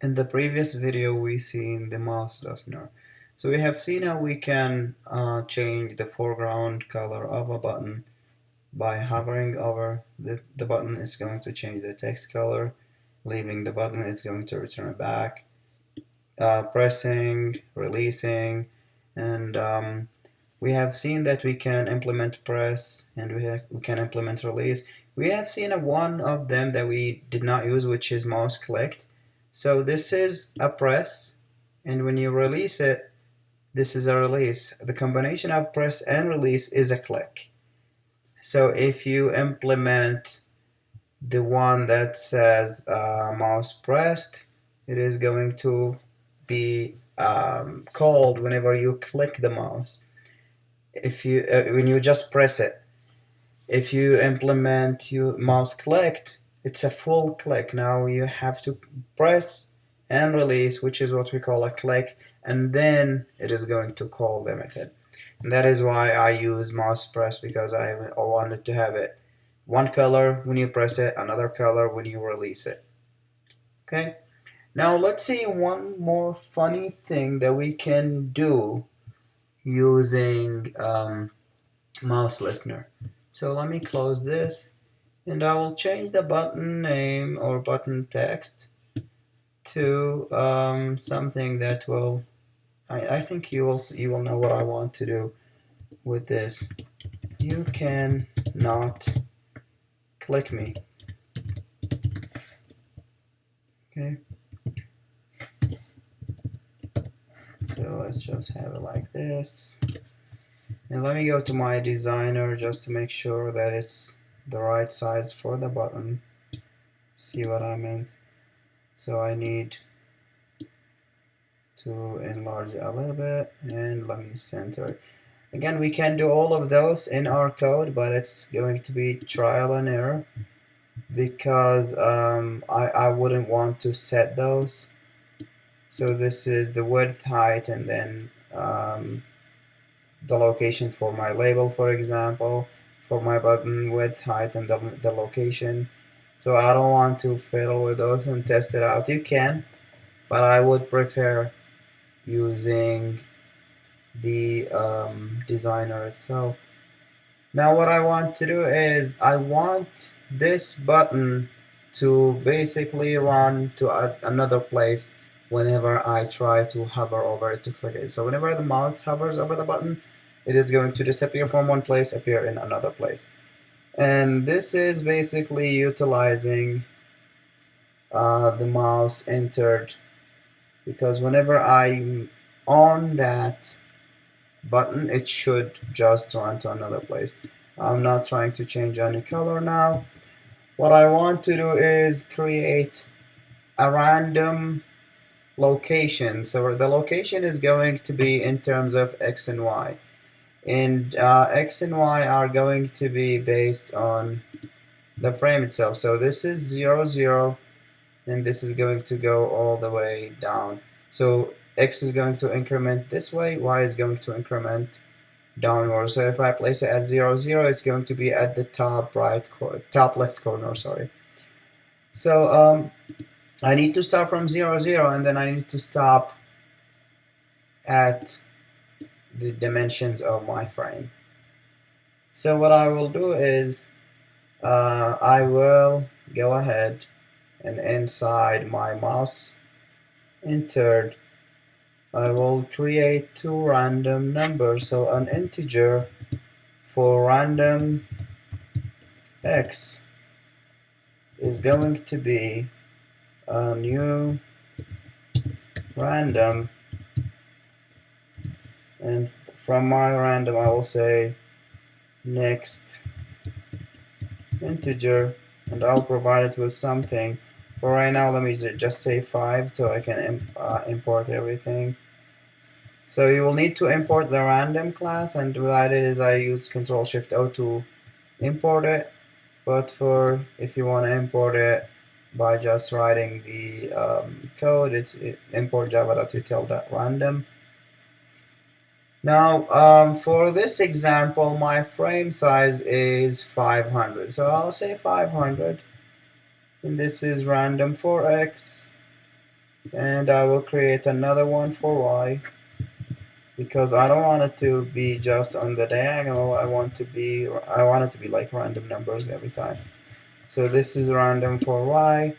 In the previous video we seen the MouseListener. So we have seen how we can change the foreground color of a button by hovering over the button. It's going to change the text color. Leaving the button, it's going to return it back. Pressing, releasing, and we have seen that we can implement press and we can implement release. We have seen one of them that we did not use, which is mouse clicked. So this is a press, and when you release it, this is a release. The combination of press and release is a click. So if you implement the one that says mouse pressed, it is going to be called whenever you click the mouse. If you when you just press it. If you implement your mouse clicked, it's a full click. Now you have to press and release, which is what we call a click, and then it is going to call the method. And that is why I use mouse press, because I wanted to have it one color when you press it, another color when you release it. Okay, now let's see one more funny thing that we can do using MouseListener. So let me close this, and I will change the button name or button text to something that will. I think you will know what I want to do with this. You can not click me. Okay. So let's just have it like this. And let me go to my designer just to make sure that it's the right size for the button. See what I meant? So I need to enlarge it a little bit, and let me center it. Again, we can do all of those in our code, but it's going to be trial and error, because I wouldn't want to set those. So this is the width, height, and then the location for my label, for example, for my button, width, height, and the location. So I don't want to fiddle with those and test it out. You can, but I would prefer using the designer itself. Now what I want to do is I want this button to basically run to another place whenever I try to hover over it to click it. So whenever the mouse hovers over the button, it is going to disappear from one place, appear in another place. And this is basically utilizing the mouse entered, because whenever I'm on that button, it should just run to another place. I'm not trying to change any color now. What I want to do is create a random location. So the location is going to be in terms of X and Y. And X and Y are going to be based on the frame itself. So this is 0, 0, and this is going to go all the way down. So X is going to increment this way, Y is going to increment downward. So if I place it at 0, 0, it's going to be at the top left corner, sorry. So I need to start from 0, 0, and then I need to stop at the dimensions of my frame. So what I will do is I will go ahead and inside my mouse entered, I will create two random numbers. So an integer for random x is going to be a new random, and from my random I will say next integer, and I'll provide it with something. For right now, let me just say 5 so I can import everything. So you will need to import the random class, and what I did is I used Ctrl-Shift-O to import it. But for if you want to import it by just writing the code, it's import java.util.random. Now for this example, my frame size is 500, so I'll say 500, and this is random for x, and I will create another one for Y, because I don't want it to be just on the diagonal. I want it to be like random numbers every time. So this is random for Y.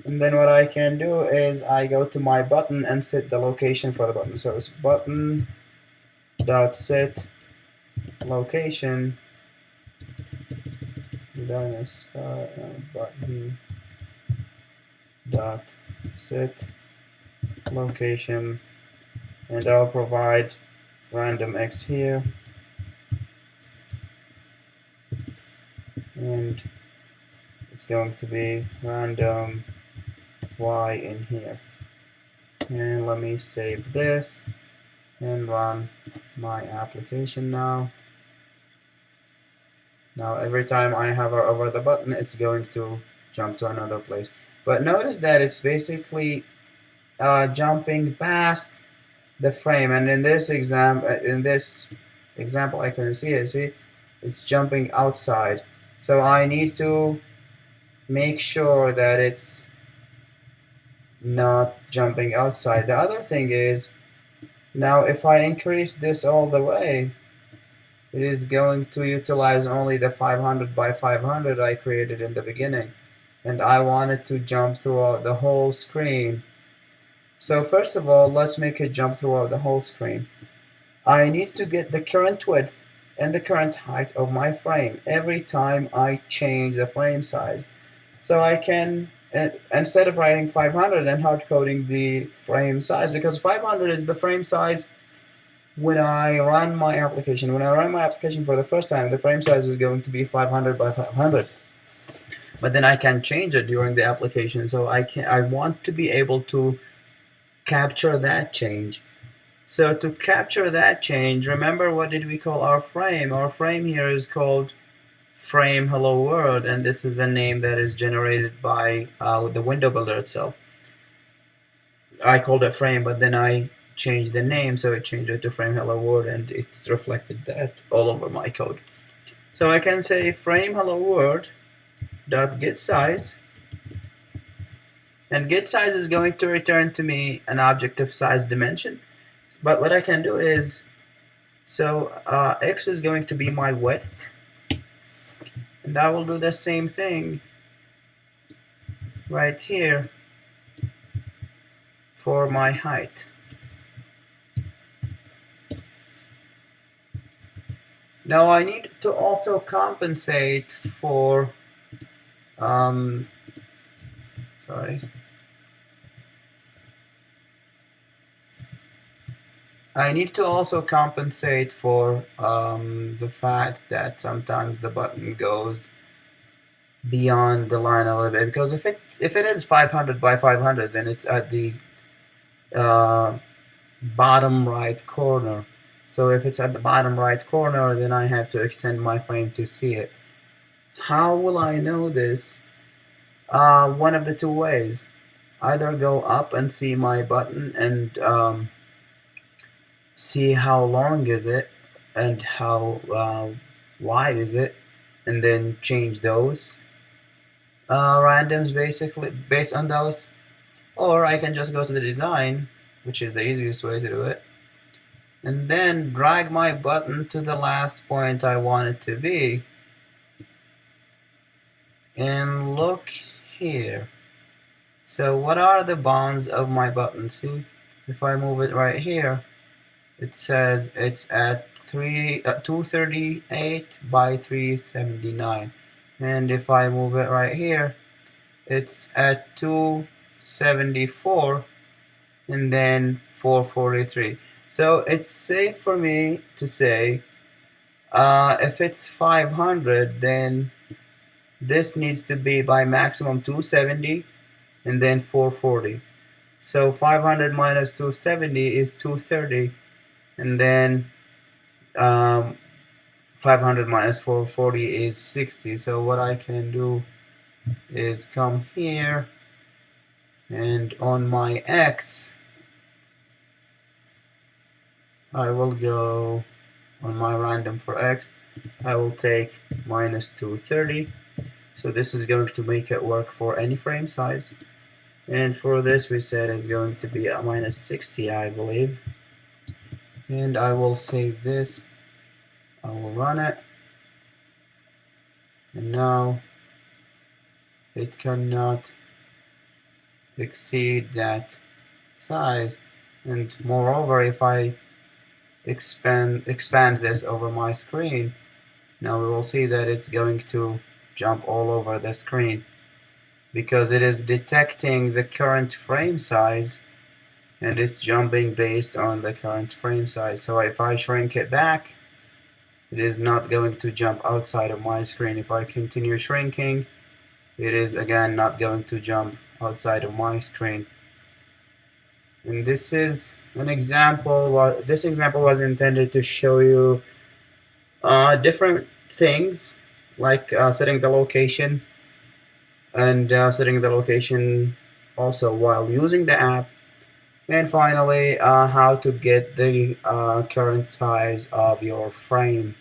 And then what I can do is I go to my button and set the location for the button. So it's button dot set location button dot set location, and I'll provide random X here and it's going to be random Y in here. And let me save this and run my application now. Now every time I hover over the button, it's going to jump to another place. But notice that it's basically jumping past the frame, and in this example I can see it. See, it's jumping outside. So I need to make sure that it's not jumping outside. The other thing is, now if I increase this all the way, it is going to utilize only the 500 by 500 I created in the beginning, and I want it to jump throughout the whole screen. So first of all, let's make it jump throughout the whole screen. I need to get the current width and the current height of my frame every time I change the frame size. So I can, instead of writing 500 and hard coding the frame size, because 500 is the frame size when I run my application. When I run my application for the first time, the frame size is going to be 500 by 500. But then I can change it during the application. So I want to be able to capture that change. So to capture that change, remember, what did we call our frame? Our frame here is called frame hello world, and this is a name that is generated by the window builder itself. I called it frame, but then I changed the name, so it changed it to frame hello world, and it's reflected that all over my code. So I can say frame hello world dot get size, and get size is going to return to me an object of size dimension. But what I can do is, so X is going to be my width, and I will do the same thing right here for my height. Now I need to also compensate for I need to also compensate for the fact that sometimes the button goes beyond the line a little bit, because if it is 500 by 500, then it's at the bottom right corner. So if it's at the bottom right corner, then I have to extend my frame to see it. How will I know this? One of the two ways. Either go up and see my button and see how long is it and how wide is it, and then change those randoms basically based on those. Or I can just go to the design, which is the easiest way to do it, and then drag my button to the last point I want it to be, and look here. So what are the bounds of my button? See, if I move it right here, it says it's at 238 by 379, and if I move it right here, it's at 274 and then 443. So it's safe for me to say if it's 500, then this needs to be by maximum 270 and then 440. So 500 minus 270 is 230, and then 500 minus 440 is 60. So what I can do is come here, and on my X, I will go on my random for X, I will take minus 230. So this is going to make it work for any frame size. And for this we said it's going to be a -60, I believe. And I will save this. I will run it. And now it cannot exceed that size. And moreover, if I expand this over my screen, now we will see that it's going to jump all over the screen because it is detecting the current frame size and it's jumping based on the current frame size. So if I shrink it back, it is not going to jump outside of my screen. If I continue shrinking, it is again not going to jump outside of my screen. And this is an example. This example was intended to show you different things like setting the location and setting the location also while using the app, and finally how to get the current size of your frame.